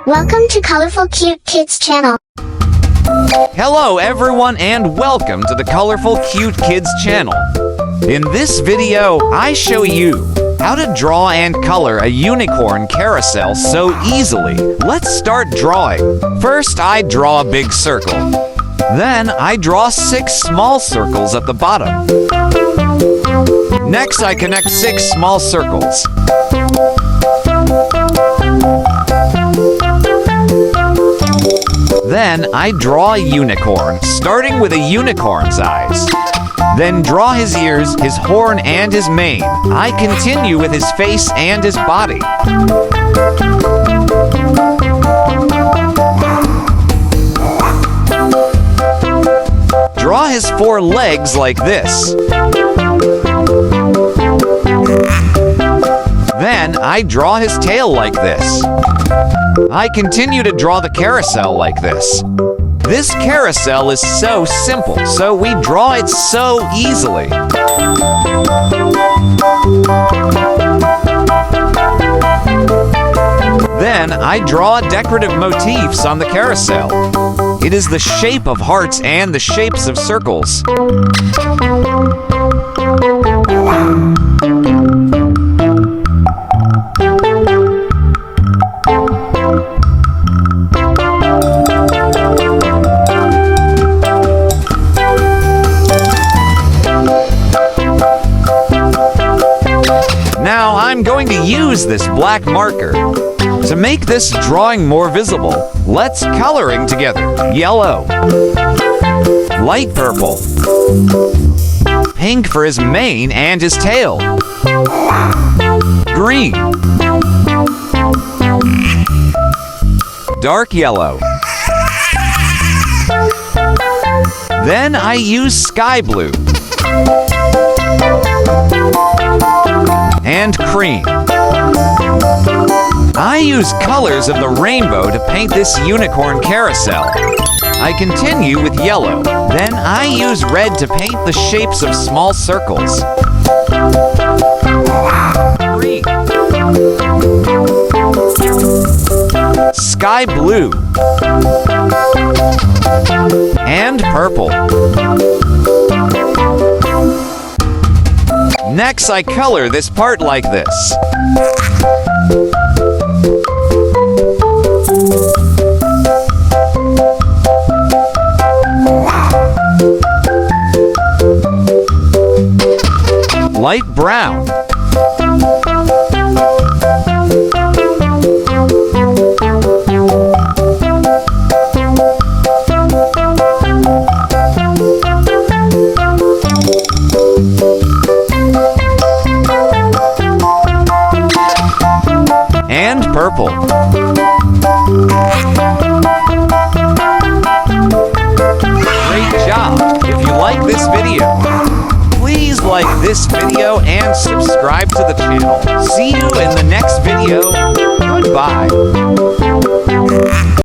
Welcome to Colorful Cute Kids Channel. Hello everyone and welcome to the Colorful Cute Kids Channel. In this video, I show you how to draw and color a unicorn carousel so easily. Let's start drawing. First, I draw a big circle. Then, I draw 6 small circles at the bottom. Next, I connect 6 small circles. Then, I draw a unicorn, starting with a unicorn's eyes. Then draw his ears, his horn, and his mane. I continue with his face and his body. Draw his 4 legs like this. Then I draw his tail like this. I continue to draw the carousel like this. This carousel is so simple, so we draw it so easily. Then I draw decorative motifs on the carousel. It is the shape of hearts and the shapes of circles. Now I'm going to use this black marker. To make this drawing more visible, let's coloring together. Yellow, light purple, pink for his mane and his tail, green, dark yellow. Then I use sky blue and cream. I use colors of the rainbow to paint this unicorn carousel. I continue with yellow. Then I use red to paint the shapes of small circles. Green. Sky blue. And purple. Next, I color this part like this. Light brown. And purple. Great job! If you like this video, please like this video and subscribe to the channel. See you in the next video. Goodbye.